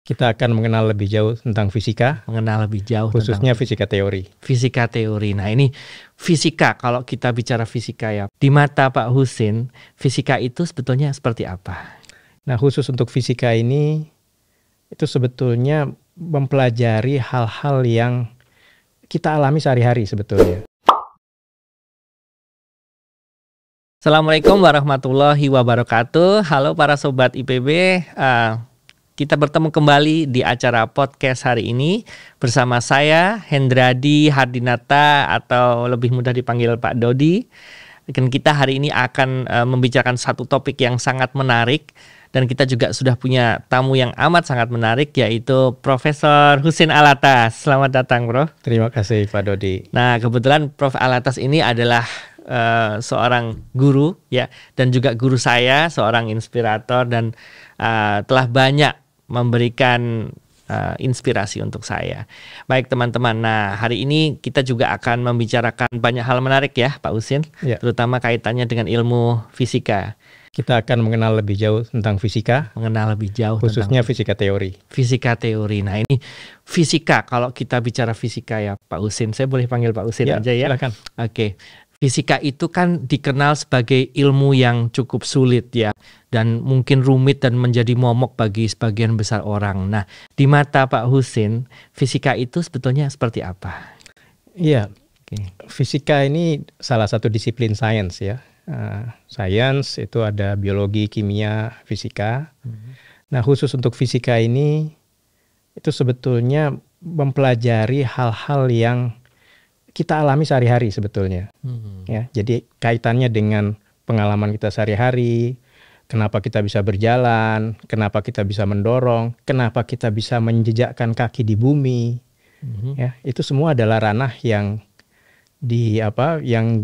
Kita akan mengenal lebih jauh tentang fisika, mengenal lebih jauh khususnya tentang fisika teori. fisika teori. Nah ini fisika, kalau kita bicara fisika ya, di mata Pak Husin, fisika itu sebetulnya seperti apa? Nah, khusus untuk fisika ini, itu sebetulnya mempelajari hal-hal yang kita alami sehari-hari sebetulnya. Assalamualaikum warahmatullahi wabarakatuh. Halo para sobat IPB, kita bertemu kembali di acara podcast hari ini bersama saya Hendradi Hardinata atau lebih mudah dipanggil Pak Dodi. Dan kita hari ini akan membicarakan satu topik yang sangat menarik, dan kita juga sudah punya tamu yang amat sangat menarik, yaitu Profesor Husin Alatas. Selamat datang, Prof. Terima kasih Pak Dodi. Nah, kebetulan Prof Alatas ini adalah seorang guru ya, dan juga guru saya, seorang inspirator, dan telah banyak memberikan inspirasi untuk saya. Baik teman-teman, nah hari ini kita juga akan membicarakan banyak hal menarik ya Pak Husin, Ya. terutama kaitannya dengan ilmu fisika. Kita akan mengenal lebih jauh tentang fisika, Mengenal lebih jauh khususnya tentang fisika teori. fisika teori. Nah ini fisika, kalau kita bicara fisika ya Pak Husin, saya boleh panggil Pak Husin aja ya? Silakan. Oke. Fisika itu kan dikenal sebagai ilmu yang cukup sulit ya, dan mungkin rumit dan menjadi momok bagi sebagian besar orang. Nah, di mata Pak Husin, fisika itu sebetulnya seperti apa? Iya, Oke. fisika ini salah satu disiplin sains ya. Sains itu ada biologi, kimia, fisika. Nah, khusus untuk fisika ini, itu sebetulnya mempelajari hal-hal yang kita alami sehari-hari sebetulnya. Ya, jadi kaitannya dengan pengalaman kita sehari-hari, kenapa kita bisa berjalan, kenapa kita bisa mendorong, kenapa kita bisa menjejakkan kaki di bumi. Ya, itu semua adalah ranah yang dikaji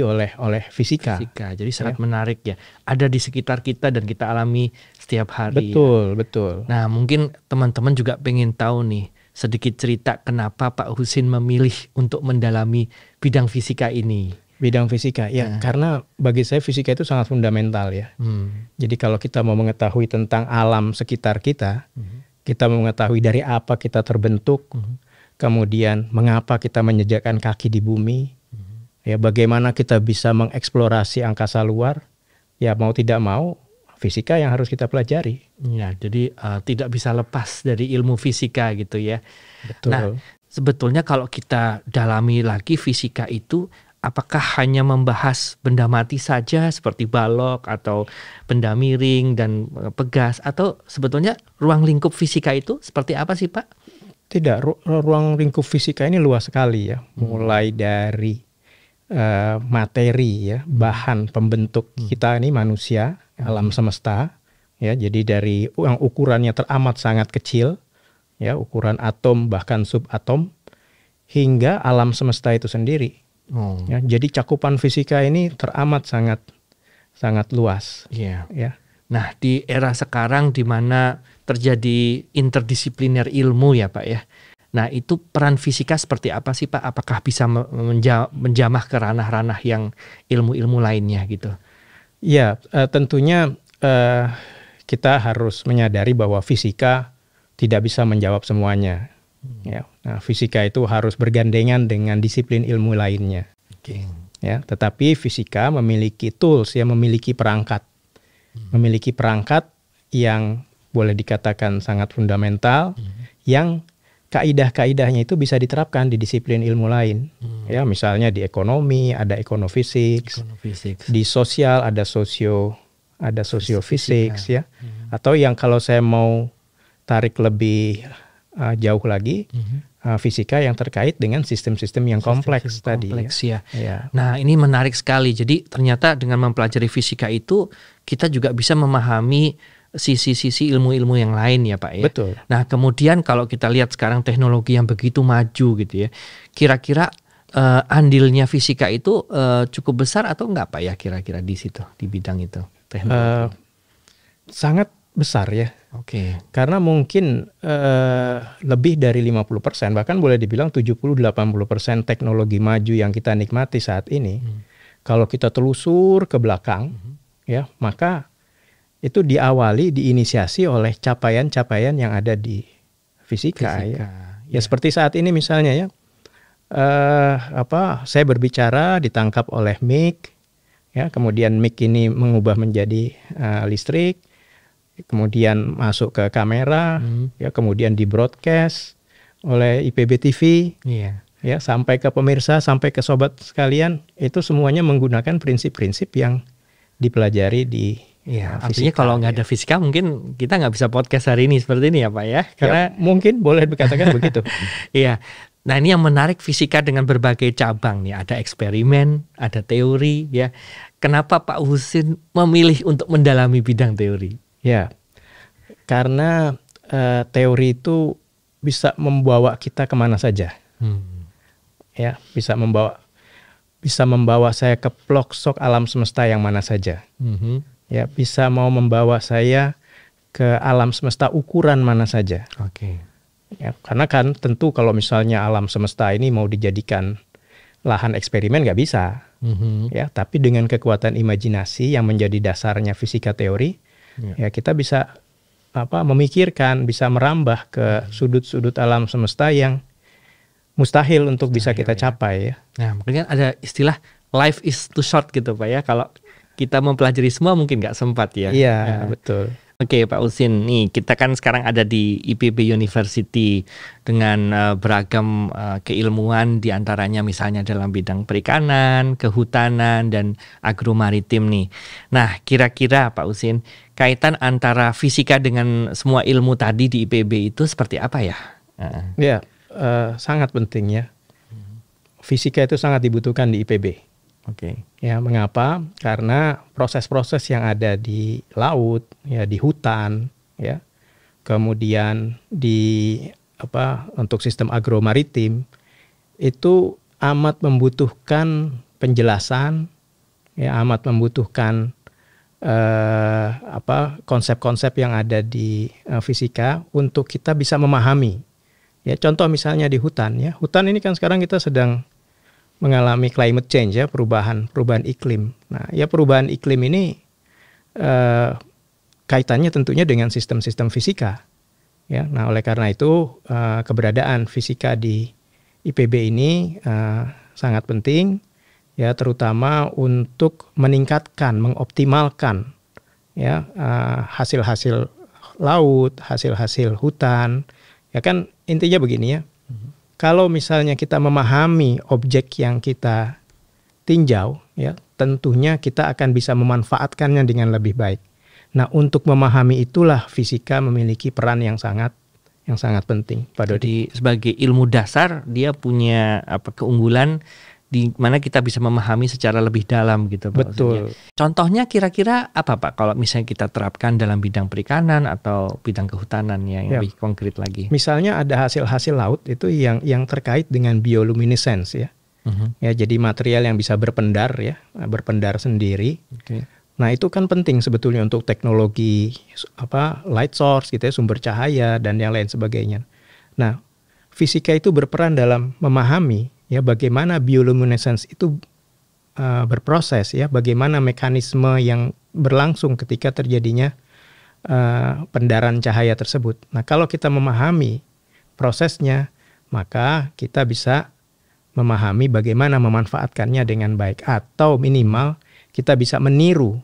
oleh fisika. Jadi sangat menarik ya. Ada di sekitar kita dan kita alami setiap hari. Betul, betul. Nah, mungkin teman-teman juga pengen tahu nih, sedikit cerita kenapa Pak Husin memilih untuk mendalami bidang fisika ini. Bidang fisika, ya, karena bagi saya fisika itu sangat fundamental ya. Jadi kalau kita mau mengetahui tentang alam sekitar kita, kita mau mengetahui dari apa kita terbentuk, kemudian mengapa kita menjejakkan kaki di bumi, ya, bagaimana kita bisa mengeksplorasi angkasa luar, ya mau tidak mau fisika yang harus kita pelajari. Ya, jadi tidak bisa lepas dari ilmu fisika gitu ya. Betul. Nah, sebetulnya kalau kita dalami lagi fisika itu, apakah hanya membahas benda mati saja seperti balok atau benda miring dan pegas, atau sebetulnya ruang lingkup fisika itu seperti apa sih Pak? Tidak, ruang lingkup fisika ini luas sekali ya, mulai dari materi ya, bahan pembentuk kita ini manusia, alam semesta ya, jadi dari yang ukurannya teramat sangat kecil ya, ukuran atom bahkan subatom, hingga alam semesta itu sendiri. Ya, jadi cakupan fisika ini teramat sangat luas. Iya. Ya. Nah, di era sekarang di mana terjadi interdisipliner ilmu ya Pak ya. Nah, itu peran fisika seperti apa sih Pak? Apakah bisa menjamah ke ranah-ranah yang ilmu-ilmu lainnya gitu? Ya, tentunya kita harus menyadari bahwa fisika tidak bisa menjawab semuanya. Ya, nah, fisika itu harus bergandengan dengan disiplin ilmu lainnya. Ya, tetapi fisika memiliki tools, ya, memiliki perangkat yang boleh dikatakan sangat fundamental, yang kaidah-kaidahnya itu bisa diterapkan di disiplin ilmu lain. Ya, misalnya di ekonomi ada econophysik, di sosial ada sosiofisik ya. Atau yang kalau saya mau tarik lebih jauh lagi, fisika yang terkait dengan sistem-sistem yang kompleks tadi. Ya. Nah, ini menarik sekali. Jadi ternyata dengan mempelajari fisika itu kita juga bisa memahami sisi-sisi ilmu-ilmu yang lain ya Pak ya. Betul. Nah, kemudian kalau kita lihat sekarang teknologi yang begitu maju gitu ya, kira-kira andilnya fisika itu cukup besar atau enggak Pak ya, kira-kira di situ, di bidang itu teknologi? Sangat besar ya. Oke. Karena mungkin lebih dari 50%, bahkan boleh dibilang 70-80% teknologi maju yang kita nikmati saat ini, kalau kita telusur ke belakang, ya, maka itu diinisiasi oleh capaian-capaian yang ada di fisika. Ya seperti saat ini misalnya ya, saya berbicara ditangkap oleh mic, ya kemudian mic ini mengubah menjadi listrik, kemudian masuk ke kamera, ya kemudian di broadcast oleh IPB TV, ya sampai ke pemirsa, sampai ke sobat sekalian, itu semuanya menggunakan prinsip-prinsip yang dipelajari di Iya, artinya kalau nggak ada fisika mungkin kita nggak bisa podcast hari ini seperti ini ya Pak ya? Karena ya, mungkin boleh dikatakan begitu. Iya. Nah ini yang menarik fisika dengan berbagai cabang nih, ada eksperimen, ada teori ya. Kenapa Pak Husin memilih untuk mendalami bidang teori? Ya, karena teori itu bisa membawa kita kemana saja. Ya, bisa membawa saya ke pelosok alam semesta yang mana saja. Ya, bisa mau membawa saya ke alam semesta ukuran mana saja. Oke. Ya, karena kan tentu kalau misalnya alam semesta ini mau dijadikan lahan eksperimen nggak bisa. Ya, tapi dengan kekuatan imajinasi yang menjadi dasarnya fisika teori, ya kita bisa memikirkan, bisa merambah ke sudut-sudut alam semesta yang mustahil untuk bisa kita capai. Ya. Nah, mungkin ada istilah life is too short gitu Pak ya. Kalau kita mempelajari semua mungkin nggak sempat ya. Iya, betul. Oke Pak Husin, nih kita kan sekarang ada di IPB University dengan beragam keilmuan, diantaranya misalnya dalam bidang perikanan, kehutanan, dan agromaritim nih. Nah kira-kira Pak Husin, kaitan antara fisika dengan semua ilmu tadi di IPB itu seperti apa ya? Ya, sangat penting ya. Fisika itu sangat dibutuhkan di IPB. Oke. Ya, mengapa? Karena proses-proses yang ada di laut, ya di hutan, ya. Kemudian untuk sistem agromaritim itu amat membutuhkan penjelasan, ya amat membutuhkan konsep-konsep yang ada di fisika untuk kita bisa memahami. Ya, contoh misalnya di hutan, ya. Hutan ini kan sekarang kita sedang mengalami climate change, ya, perubahan iklim. Nah, ya perubahan iklim ini kaitannya tentunya dengan sistem-sistem fisika. Ya, nah oleh karena itu keberadaan fisika di IPB ini sangat penting, ya terutama untuk meningkatkan, mengoptimalkan ya hasil-hasil laut, hasil-hasil hutan. Ya kan intinya begini ya. Kalau misalnya kita memahami objek yang kita tinjau, ya tentunya kita akan bisa memanfaatkannya dengan lebih baik. Nah, untuk memahami itulah fisika memiliki peran yang sangat penting, Pak Dodi. Jadi sebagai ilmu dasar dia punya keunggulan di mana kita bisa memahami secara lebih dalam gitu Pak. Betul. Maksudnya. Contohnya kira-kira apa Pak kalau misalnya kita terapkan dalam bidang perikanan atau bidang kehutanan yang lebih konkret lagi? Misalnya ada hasil-hasil laut itu yang terkait dengan bioluminescence ya. Ya, jadi material yang bisa berpendar ya, berpendar sendiri. Okay. Nah, itu kan penting sebetulnya untuk teknologi light source gitu ya, sumber cahaya dan yang lain sebagainya. Nah, fisika itu berperan dalam memahami ya bagaimana bioluminescence itu berproses ya, bagaimana mekanisme yang berlangsung ketika terjadinya pendaran cahaya tersebut. Nah, kalau kita memahami prosesnya, maka kita bisa memahami bagaimana memanfaatkannya dengan baik, atau minimal kita bisa meniru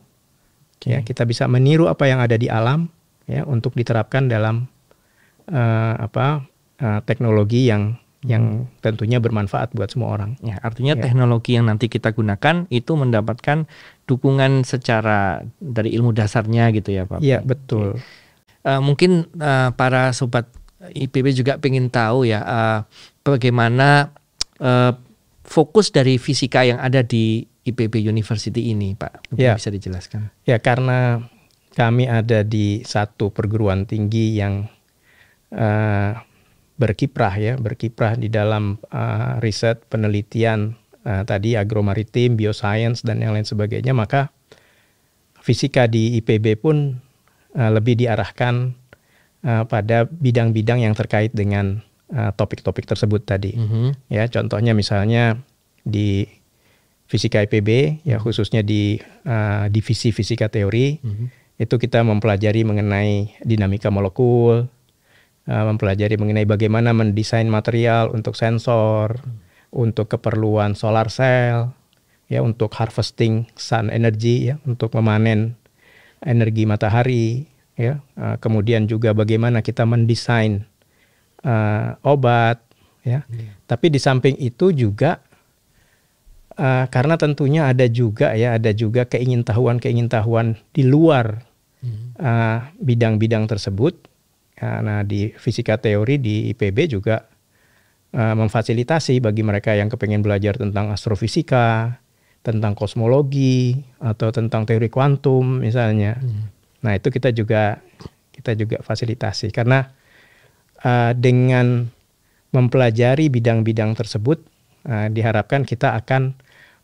ya, kita bisa meniru apa yang ada di alam ya untuk diterapkan dalam teknologi yang tentunya bermanfaat buat semua orang. Ya, artinya teknologi yang nanti kita gunakan itu mendapatkan dukungan secara dari ilmu dasarnya gitu ya Pak. Iya, betul. Mungkin para sobat IPB juga pengen tahu ya bagaimana fokus dari fisika yang ada di IPB University ini Pak. Mungkin bisa dijelaskan. Ya, karena kami ada di satu perguruan tinggi yang berkiprah di dalam riset, penelitian tadi agromaritim, bioscience dan yang lain sebagainya, maka fisika di IPB pun lebih diarahkan pada bidang-bidang yang terkait dengan topik-topik tersebut tadi. Ya, contohnya misalnya di fisika IPB ya khususnya di divisi fisika teori Itu kita mempelajari mengenai dinamika molekul, mempelajari mengenai bagaimana mendesain material untuk sensor, untuk keperluan solar cell, ya untuk harvesting sun energy, ya untuk memanen energi matahari, ya. Kemudian juga bagaimana kita mendesain obat, ya. Tapi di samping itu juga karena tentunya ada juga keingintahuan di luar bidang-bidang tersebut. Nah, di fisika teori di IPB juga memfasilitasi bagi mereka yang kepengen belajar tentang astrofisika, tentang kosmologi, atau tentang teori kuantum misalnya. Nah, itu kita juga fasilitasi karena dengan mempelajari bidang-bidang tersebut diharapkan kita akan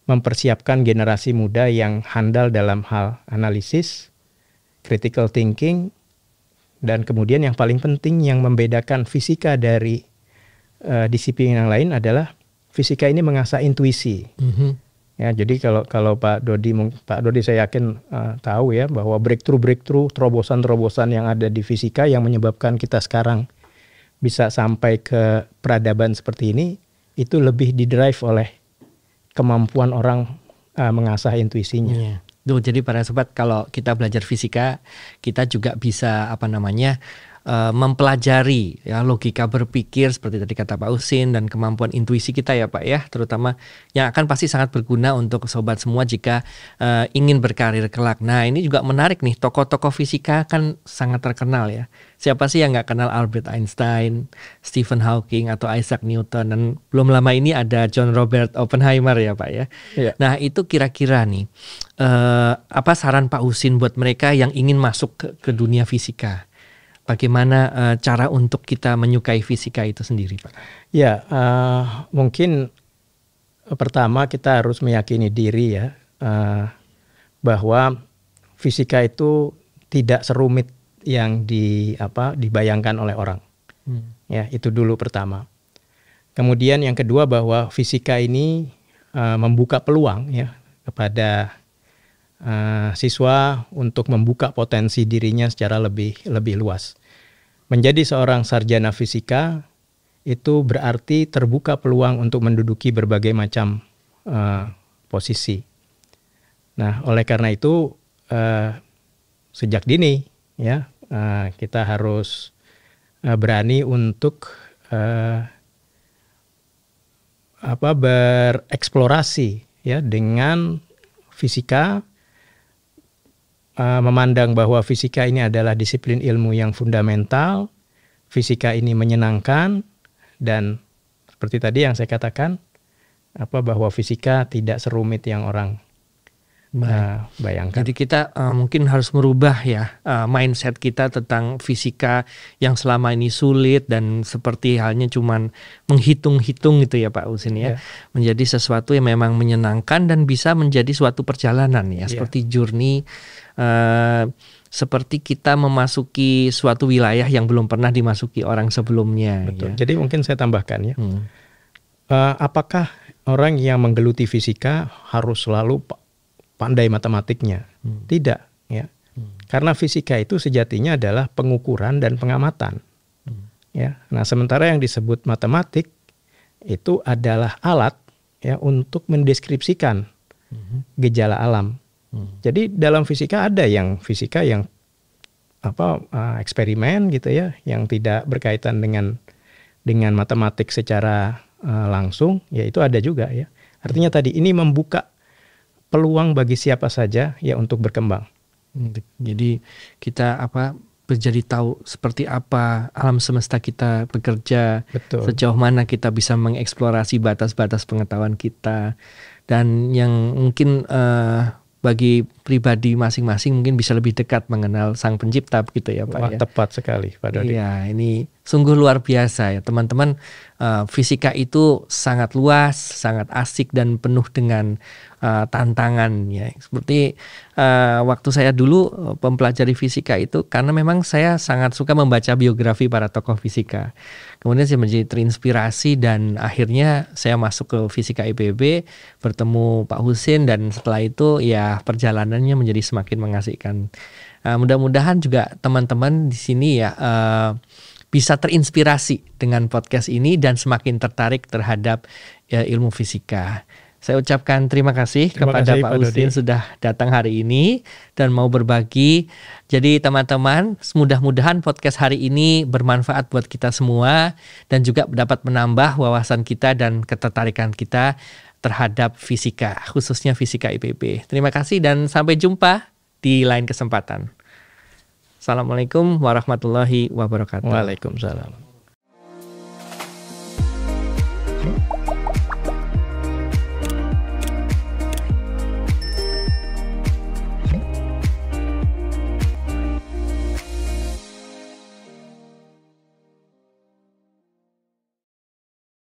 mempersiapkan generasi muda yang handal dalam hal analisis, critical thinking, dan kemudian yang paling penting yang membedakan fisika dari disiplin yang lain adalah fisika ini mengasah intuisi. Ya, jadi kalau Pak Dodi saya yakin tahu ya bahwa breakthrough terobosan yang ada di fisika yang menyebabkan kita sekarang bisa sampai ke peradaban seperti ini itu lebih didrive oleh kemampuan orang mengasah intuisinya. Tuh, jadi para sobat, kalau kita belajar fisika, kita juga bisa mempelajari ya logika berpikir seperti tadi kata Pak Husin dan kemampuan intuisi kita ya Pak ya, terutama yang akan pasti sangat berguna untuk sobat semua jika ingin berkarir kelak. Nah, ini juga menarik nih, tokoh-tokoh fisika kan sangat terkenal ya. Siapa sih yang nggak kenal Albert Einstein, Stephen Hawking atau Isaac Newton, dan belum lama ini ada John Robert Oppenheimer ya Pak ya. Iya. Nah, itu kira-kira nih apa saran Pak Husin buat mereka yang ingin masuk ke dunia fisika? Bagaimana cara untuk kita menyukai fisika itu sendiri, Pak? Ya, mungkin pertama kita harus meyakini diri ya bahwa fisika itu tidak serumit yang dibayangkan oleh orang. Ya, itu dulu pertama. Kemudian yang kedua bahwa fisika ini membuka peluang ya kepada siswa untuk membuka potensi dirinya secara lebih luas. Menjadi seorang sarjana fisika itu berarti terbuka peluang untuk menduduki berbagai macam posisi. Nah, oleh karena itu sejak dini ya kita harus berani untuk bereksplorasi ya dengan fisika. Memandang bahwa fisika ini adalah disiplin ilmu yang fundamental, fisika ini menyenangkan, dan seperti tadi yang saya katakan, bahwa fisika tidak serumit yang orang bayangkan. Jadi kita mungkin harus merubah ya mindset kita tentang fisika yang selama ini sulit dan seperti halnya cuman menghitung-hitung gitu ya Pak Husin ya. Menjadi sesuatu yang memang menyenangkan dan bisa menjadi suatu perjalanan ya, seperti journey. Seperti kita memasuki suatu wilayah yang belum pernah dimasuki orang sebelumnya. Betul. Ya. Jadi mungkin saya tambahkan ya, apakah orang yang menggeluti fisika harus selalu pandai matematiknya? Tidak, ya. Karena fisika itu sejatinya adalah pengukuran dan pengamatan. Ya. Nah, sementara yang disebut matematik itu adalah alat ya untuk mendeskripsikan gejala alam. Jadi dalam fisika ada yang fisika yang eksperimen gitu ya, yang tidak berkaitan dengan matematik secara langsung, ya itu ada juga ya. Artinya tadi ini membuka peluang bagi siapa saja ya untuk berkembang. Jadi kita menjadi tahu seperti apa alam semesta kita bekerja, Betul. Sejauh mana kita bisa mengeksplorasi batas-batas pengetahuan kita, dan yang mungkin bagi pribadi masing-masing mungkin bisa lebih dekat mengenal Sang Pencipta begitu ya Pak. Wah, ya. Tepat sekali Pak Dodi. Iya, ini sungguh luar biasa ya teman-teman. Fisika itu sangat luas, sangat asik dan penuh dengan tantangan ya. Seperti waktu saya dulu mempelajari fisika itu karena memang saya sangat suka membaca biografi para tokoh fisika. Kemudian saya menjadi terinspirasi dan akhirnya saya masuk ke fisika IPB, bertemu Pak Husin, dan setelah itu ya perjalanannya menjadi semakin mengasihkan. Mudah-mudahan juga teman-teman di sini ya bisa terinspirasi dengan podcast ini dan semakin tertarik terhadap ilmu fisika. Saya ucapkan terima kasih kepada Pak Ustin sudah datang hari ini dan mau berbagi. Jadi teman-teman, mudah-mudahan podcast hari ini bermanfaat buat kita semua dan juga dapat menambah wawasan kita dan ketertarikan kita terhadap fisika, khususnya fisika IPB. Terima kasih dan sampai jumpa di lain kesempatan. Assalamualaikum warahmatullahi wabarakatuh. Waalaikumsalam.